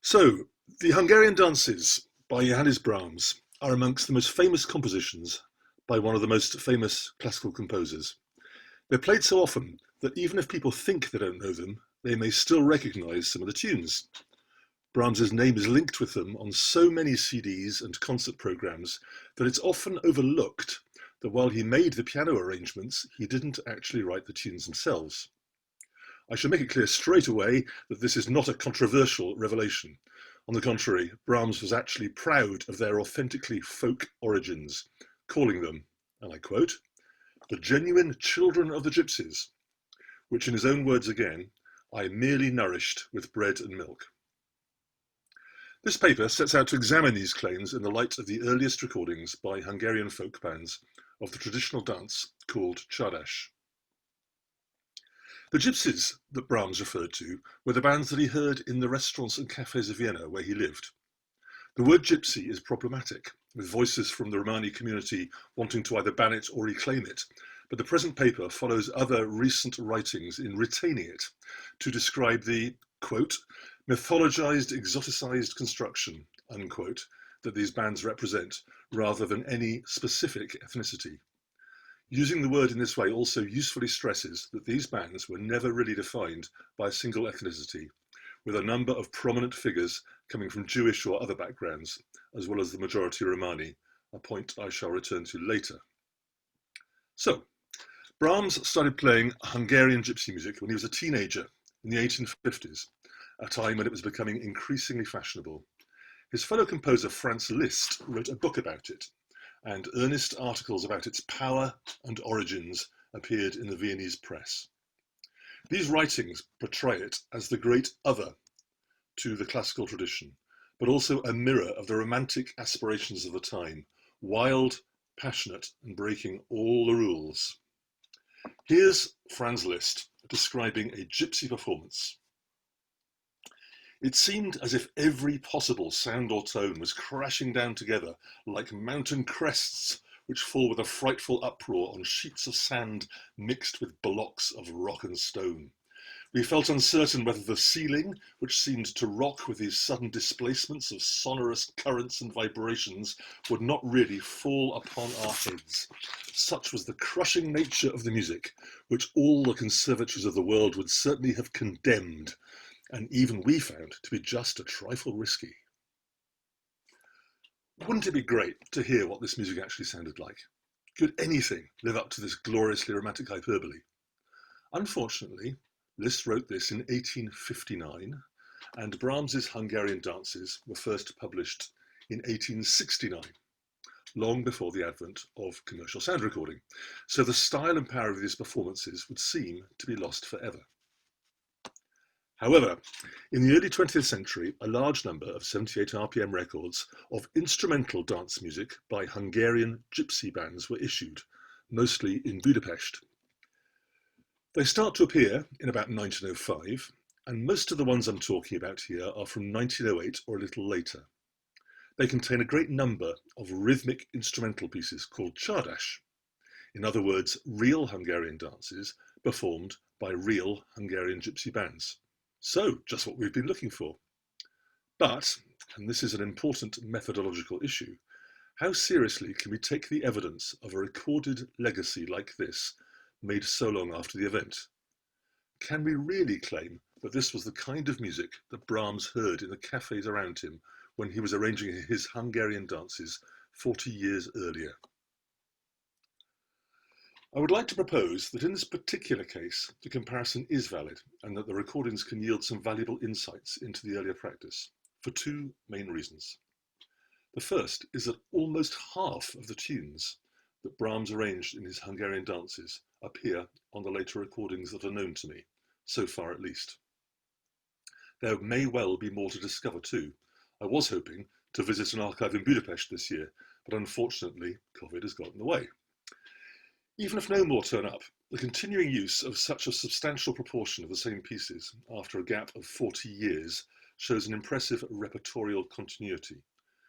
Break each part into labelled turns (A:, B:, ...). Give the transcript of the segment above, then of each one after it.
A: So, the Hungarian Dances by Johannes Brahms are amongst the most famous compositions by one of the most famous classical composers. They're played so often that even if people think they don't know them, they may still recognise some of the tunes. Brahms's name is linked with them on so many CDs and concert programmes that it's often overlooked that while he made the piano arrangements, he didn't actually write the tunes themselves. I should make it clear straight away that this is not a controversial revelation. On the contrary, Brahms was actually proud of their authentically folk origins, calling them, and I quote, the genuine children of the gypsies, which in his own words again, I merely nourished with bread and milk. This paper sets out to examine these claims in the light of the earliest recordings by Hungarian folk bands of the traditional dance called Csárdás. The gypsies that Brahms referred to were the bands that he heard in the restaurants and cafes of Vienna where he lived. The word gypsy is problematic, with voices from the Romani community wanting to either ban it or reclaim it, but the present paper follows other recent writings in retaining it to describe the, quote, mythologized, exoticized construction, unquote, that these bands represent, rather than any specific ethnicity. Using the word in this way also usefully stresses that these bands were never really defined by a single ethnicity, with a number of prominent figures coming from Jewish or other backgrounds, as well as the majority Romani, a point I shall return to later. So, Brahms started playing Hungarian gypsy music when he was a teenager in the 1850s, a time when it was becoming increasingly fashionable. His fellow composer Franz Liszt wrote a book about it, and earnest articles about its power and origins appeared in the Viennese press. These writings portray it as the great other to the classical tradition, but also a mirror of the romantic aspirations of the time, wild, passionate, and breaking all the rules. Here's Franz Liszt describing a gypsy performance. It seemed as if every possible sound or tone was crashing down together like mountain crests which fall with a frightful uproar on sheets of sand mixed with blocks of rock and stone. We felt uncertain whether the ceiling, which seemed to rock with these sudden displacements of sonorous currents and vibrations, would not really fall upon our heads. Such was the crushing nature of the music, which all the conservatories of the world would certainly have condemned, and even we found to be just a trifle risky. Wouldn't it be great to hear what this music actually sounded like? Could anything live up to this gloriously romantic hyperbole? Unfortunately, Liszt wrote this in 1859, and Brahms's Hungarian Dances were first published in 1869, long before the advent of commercial sound recording, so the style and power of these performances would seem to be lost forever. However, in the early 20th century, a large number of 78 RPM records of instrumental dance music by Hungarian gypsy bands were issued, mostly in Budapest. They start to appear in about 1905, and most of the ones I'm talking about here are from 1908 or a little later. They contain a great number of rhythmic instrumental pieces called Csárdás, in other words, real Hungarian dances performed by real Hungarian gypsy bands. So, just what we've been looking for. But, and this is an important methodological issue, how seriously can we take the evidence of a recorded legacy like this, made so long after the event? Can we really claim that this was the kind of music that Brahms heard in the cafes around him when he was arranging his Hungarian dances 40 years earlier? I would like to propose that in this particular case, the comparison is valid and that the recordings can yield some valuable insights into the earlier practice for two main reasons. The first is that almost half of the tunes that Brahms arranged in his Hungarian dances appear on the later recordings that are known to me, so far at least. There may well be more to discover too. I was hoping to visit an archive in Budapest this year, but unfortunately COVID has got in the way. Even if no more turn up, the continuing use of such a substantial proportion of the same pieces after a gap of 40 years shows an impressive repertorial continuity,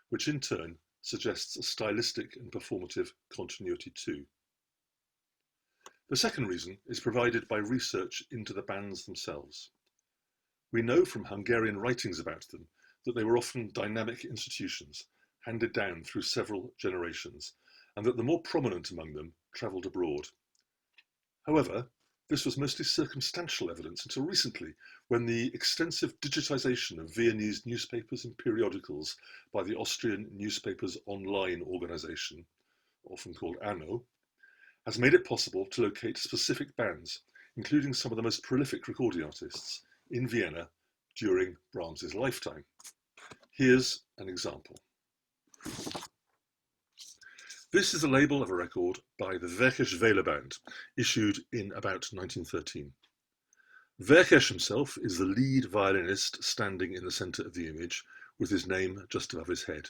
A: which in turn suggests a stylistic and performative continuity too. The second reason is provided by research into the bands themselves. We know from Hungarian writings about them that they were often dynamic institutions, handed down through several generations, and that the more prominent among them travelled abroad. However, this was mostly circumstantial evidence until recently, when the extensive digitisation of Viennese newspapers and periodicals by the Austrian Newspapers Online organisation, often called ANO, has made it possible to locate specific bands, including some of the most prolific recording artists, in Vienna during Brahms's lifetime. Here's an example. This is the label of a record by the Verkes Vele Band, issued in about 1913. Verkes himself is the lead violinist standing in the centre of the image, with his name just above his head.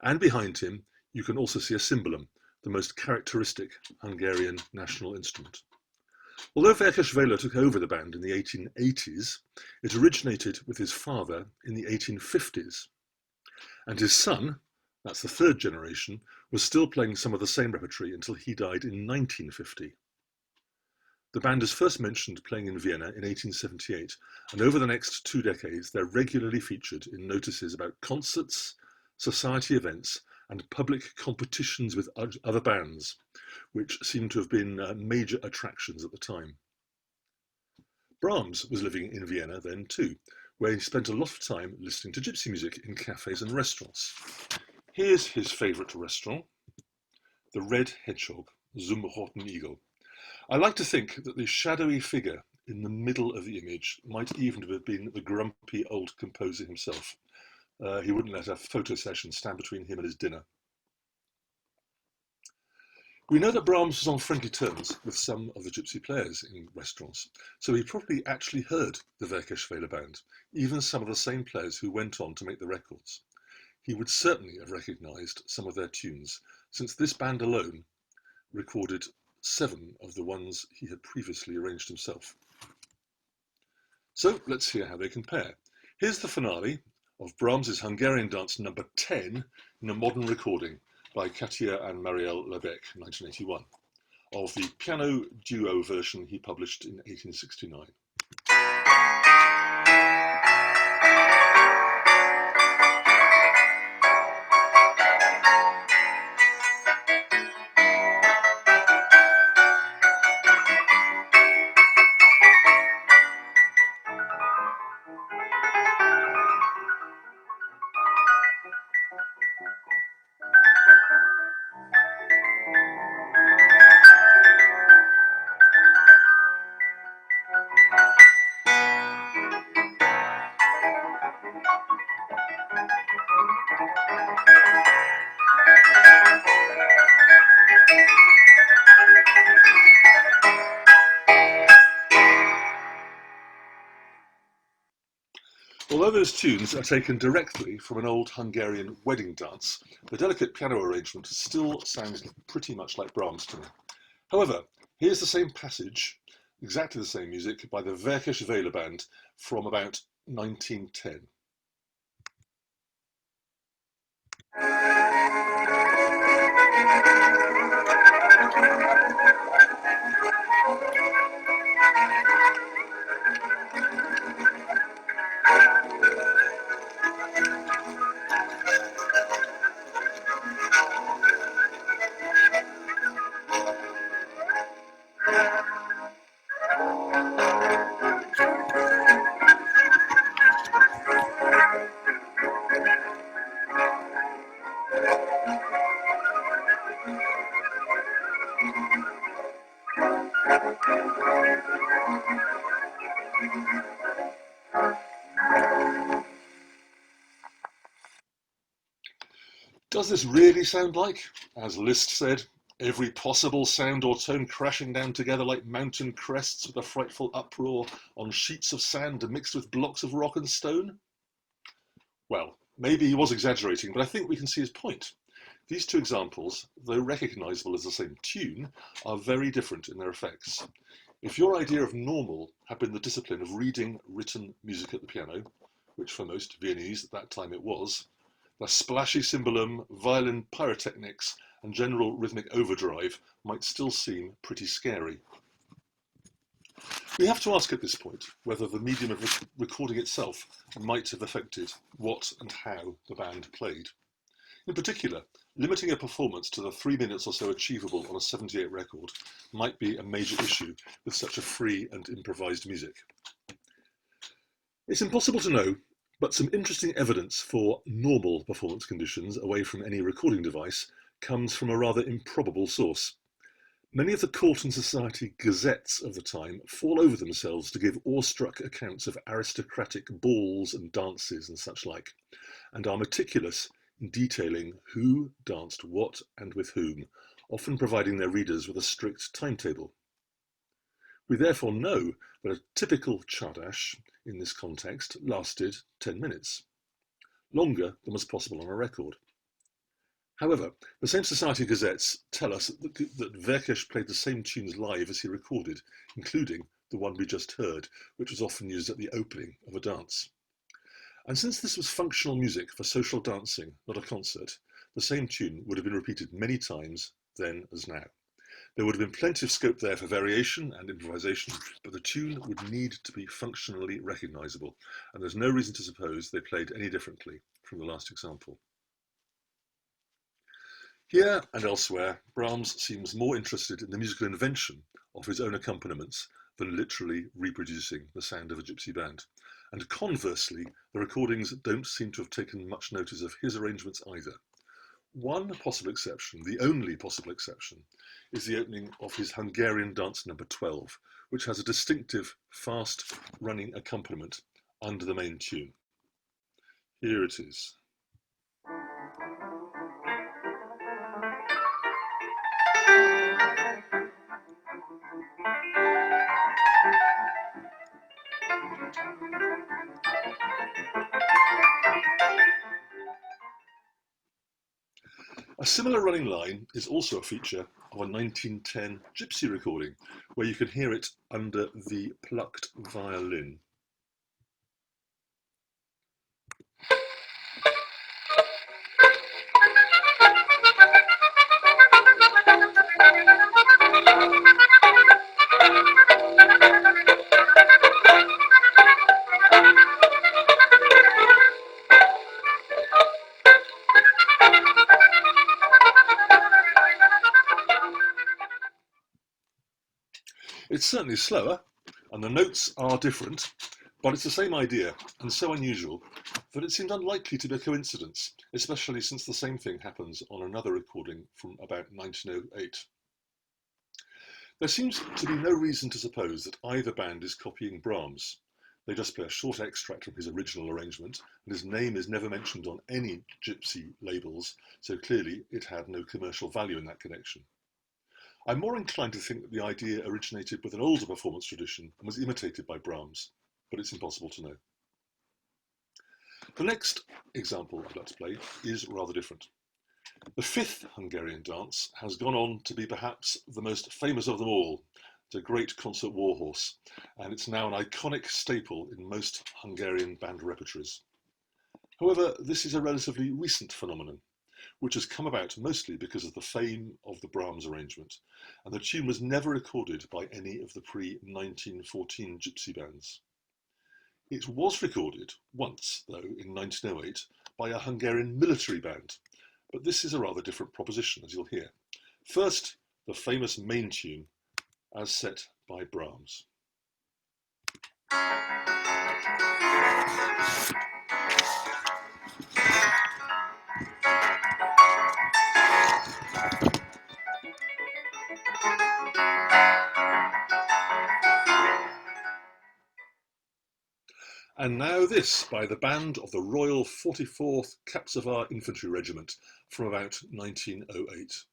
A: And behind him, you can also see a cymbalum, the most characteristic Hungarian national instrument. Although Verkes Vele took over the band in the 1880s, it originated with his father in the 1850s. And his son, that's the third generation, was still playing some of the same repertory until he died in 1950. The band is first mentioned playing in Vienna in 1878, and over the next 2 decades they're regularly featured in notices about concerts, society events, and public competitions with other bands, which seem to have been major attractions at the time. Brahms was living in Vienna then too, where he spent a lot of time listening to gypsy music in cafes and restaurants. Here's his favourite restaurant, the Red Hedgehog, Zum Roten Igel. I like to think that the shadowy figure in the middle of the image might even have been the grumpy old composer himself. He wouldn't let a photo session stand between him and his dinner. We know that Brahms was on friendly terms with some of the gypsy players in restaurants, so he probably actually heard the Verkes Vele Band, even some of the same players who went on to make the records. He would certainly have recognised some of their tunes, since this band alone recorded 7 of the ones he had previously arranged himself. So let's hear how they compare. Here's the finale of Brahms's Hungarian Dance number 10 in a modern recording by Katia and Marielle Lebec, 1981, of the piano duo version he published in 1869. Although those tunes are taken directly from an old Hungarian wedding dance, the delicate piano arrangement still sounds pretty much like Brahms to me. However, here's the same passage, exactly the same music, by the Verkes Vele Band from about 1910. Does this really sound like, as Liszt said, every possible sound or tone crashing down together like mountain crests with a frightful uproar on sheets of sand mixed with blocks of rock and stone? Well, maybe he was exaggerating, but I think we can see his point. These 2 examples, though recognisable as the same tune, are very different in their effects. If your idea of normal had been the discipline of reading written music at the piano, which for most Viennese at that time it was, the splashy cymbalum, violin pyrotechnics, and general rhythmic overdrive might still seem pretty scary. We have to ask at this point whether the medium of recording itself might have affected what and how the band played. In particular, limiting a performance to the 3 minutes or so achievable on a 78 record might be a major issue with such a free and improvised music. It's impossible to know, but some interesting evidence for normal performance conditions away from any recording device comes from a rather improbable source. Many of the court and society gazettes of the time fall over themselves to give awestruck accounts of aristocratic balls and dances and such like, and are meticulous in detailing who danced what and with whom, often providing their readers with a strict timetable. We therefore know that a typical Csárdás in this context lasted 10 minutes, longer than was possible on a record. However, the same society gazettes tell us that Verkes played the same tunes live as he recorded, including the one we just heard, which was often used at the opening of a dance. And since this was functional music for social dancing, not a concert, the same tune would have been repeated many times then as now. There would have been plenty of scope there for variation and improvisation, but the tune would need to be functionally recognisable, and there's no reason to suppose they played any differently from the last example. Here and elsewhere, Brahms seems more interested in the musical invention of his own accompaniments than literally reproducing the sound of a gypsy band. And conversely, the recordings don't seem to have taken much notice of his arrangements either. One possible exception, the only possible exception, is the opening of his Hungarian Dance No. 12, which has a distinctive, fast-running accompaniment under the main tune. Here it is. A similar running line is also a feature of a 1910 gypsy recording, where you can hear it under the plucked violin. It's certainly slower, and the notes are different, but it's the same idea, and so unusual, that it seemed unlikely to be a coincidence, especially since the same thing happens on another recording from about 1908. There seems to be no reason to suppose that either band is copying Brahms. They just play a short extract from his original arrangement, and his name is never mentioned on any gypsy labels, so clearly it had no commercial value in that connection. I'm more inclined to think that the idea originated with an older performance tradition and was imitated by Brahms, but it's impossible to know. The next example I'd like to play is rather different. The fifth Hungarian dance has gone on to be perhaps the most famous of them all. It's a great concert warhorse, and it's now an iconic staple in most Hungarian band repertories. However, this is a relatively recent phenomenon, which has come about mostly because of the fame of the Brahms arrangement, and the tune was never recorded by any of the pre-1914 gypsy bands. It was recorded once, though, in 1908 by a Hungarian military band, but this is a rather different proposition, as you'll hear. First, the famous main tune, as set by Brahms. And now this by the band of the Royal 44th Kapsavár Infantry Regiment from about 1908.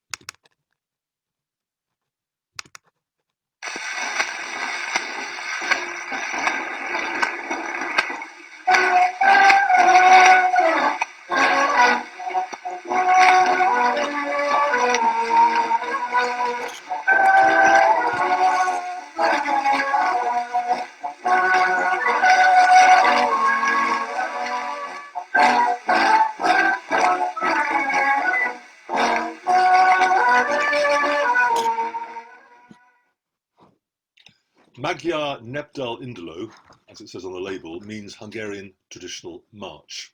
A: Magyar Népdal Induló, as it says on the label, means Hungarian traditional march.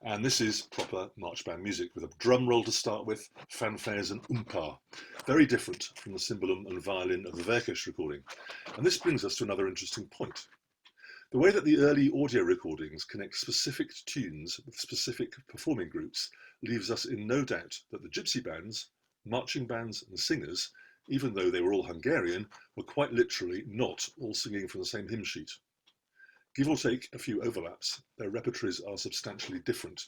A: And this is proper march band music with a drum roll to start with, fanfares and umpa. Very different from the cymbalum and violin of the Verkes recording. And this brings us to another interesting point. The way that the early audio recordings connect specific tunes with specific performing groups leaves us in no doubt that the gypsy bands, marching bands and singers, even though they were all Hungarian, were quite literally not all singing from the same hymn sheet. Give or take a few overlaps, their repertories are substantially different.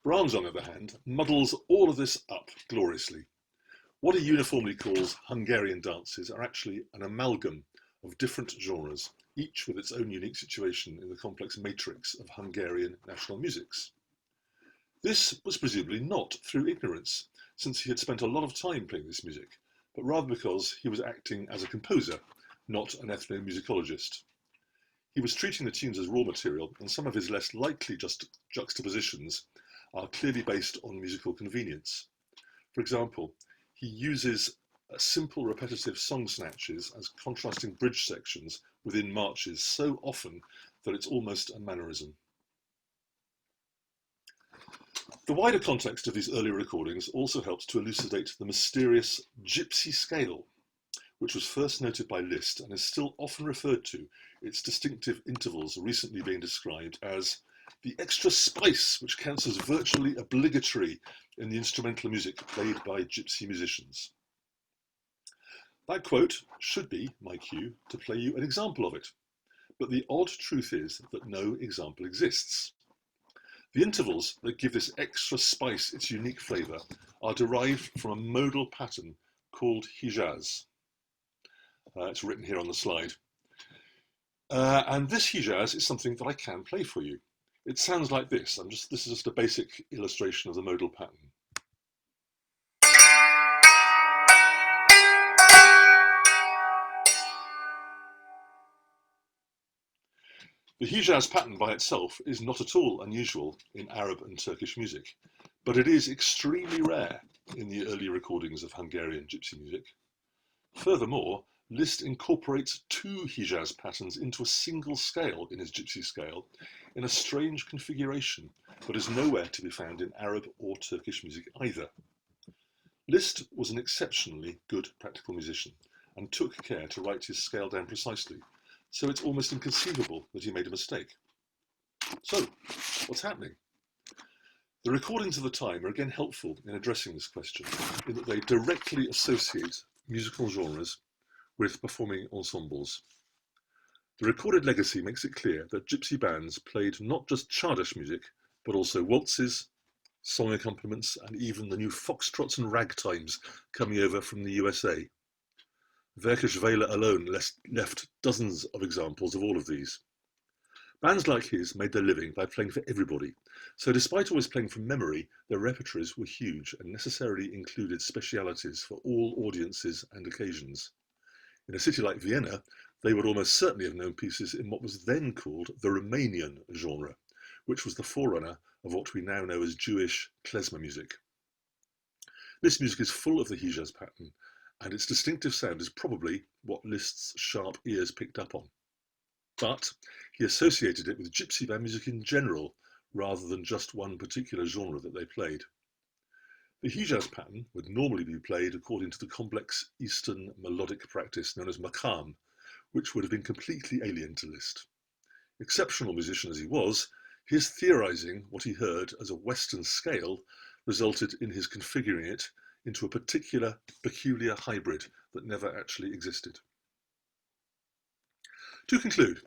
A: Brahms, on the other hand, muddles all of this up gloriously. What he uniformly calls Hungarian dances are actually an amalgam of different genres, each with its own unique situation in the complex matrix of Hungarian national musics. This was presumably not through ignorance, since he had spent a lot of time playing this music, but rather because he was acting as a composer, not an ethnomusicologist. He was treating the tunes as raw material, and some of his less likely juxtapositions are clearly based on musical convenience. For example, he uses simple repetitive song snatches as contrasting bridge sections within marches so often that it's almost a mannerism. The wider context of these early recordings also helps to elucidate the mysterious gypsy scale, which was first noted by Liszt and is still often referred to, its distinctive intervals recently being described as the extra spice which counts as virtually obligatory in the instrumental music played by gypsy musicians. That quote should be my cue to play you an example of it, but the odd truth is that no example exists. The intervals that give this extra spice its unique flavour are derived from a modal pattern called hijaz. It's written here on the slide. And this hijaz is something that I can play for you. It sounds like this. This is just a basic illustration of the modal pattern. The hijaz pattern by itself is not at all unusual in Arab and Turkish music, but it is extremely rare in the early recordings of Hungarian gypsy music. Furthermore, Liszt incorporates two hijaz patterns into a single scale in his gypsy scale in a strange configuration that is nowhere to be found in Arab or Turkish music either. Liszt was an exceptionally good practical musician and took care to write his scale down precisely, so it's almost inconceivable that he made a mistake. So, what's happening? The recordings of the time are again helpful in addressing this question, in that they directly associate musical genres with performing ensembles. The recorded legacy makes it clear that gypsy bands played not just Csárdás music, but also waltzes, song accompaniments, and even the new foxtrots and ragtimes coming over from the USA. Verkes alone left dozens of examples of all of these. Bands like his made their living by playing for everybody, so despite always playing from memory, their repertories were huge and necessarily included specialities for all audiences and occasions. In a city like Vienna, they would almost certainly have known pieces in what was then called the Romanian genre, which was the forerunner of what we now know as Jewish klezmer music. This music is full of the hijaz pattern, and its distinctive sound is probably what Liszt's sharp ears picked up on. But he associated it with gypsy band music in general, rather than just one particular genre that they played. The hijaz pattern would normally be played according to the complex Eastern melodic practice known as makam, which would have been completely alien to Liszt. Exceptional musician as he was, his theorizing what he heard as a Western scale resulted in his configuring it into a peculiar hybrid that never actually existed. To conclude,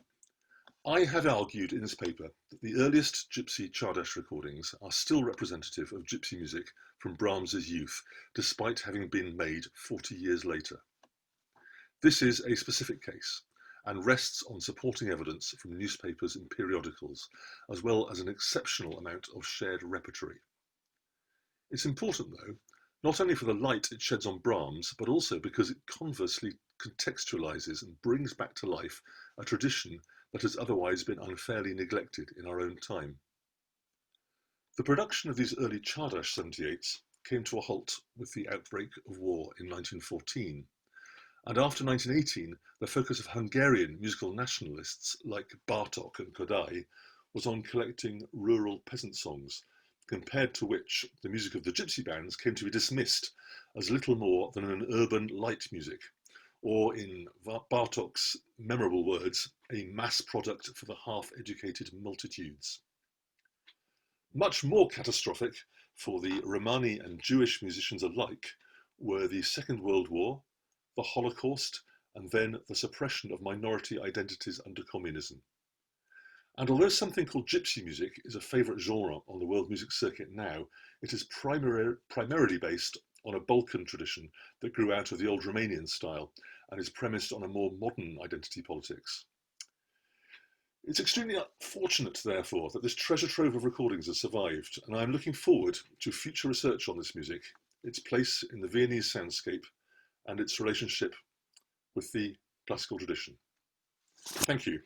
A: I have argued in this paper that the earliest gypsy Csárdás recordings are still representative of gypsy music from Brahms's youth, despite having been made 40 years later. This is a specific case and rests on supporting evidence from newspapers and periodicals, as well as an exceptional amount of shared repertory. It's important, though, not only for the light it sheds on Brahms, but also because it conversely contextualizes and brings back to life a tradition that has otherwise been unfairly neglected in our own time. The production of these early Csárdás 78s came to a halt with the outbreak of war in 1914, and after 1918, the focus of Hungarian musical nationalists like Bartók and Kodai was on collecting rural peasant songs, compared to which the music of the gypsy bands came to be dismissed as little more than an urban light music, or in Bartók's memorable words, a mass product for the half-educated multitudes. Much more catastrophic for the Romani and Jewish musicians alike were the Second World War, the Holocaust, and then the suppression of minority identities under communism. And although something called gypsy music is a favourite genre on the world music circuit now, it is primarily based on a Balkan tradition that grew out of the old Romanian style and is premised on a more modern identity politics. It's extremely fortunate, therefore, that this treasure trove of recordings has survived, and I'm looking forward to future research on this music, its place in the Viennese soundscape, and its relationship with the classical tradition. Thank you.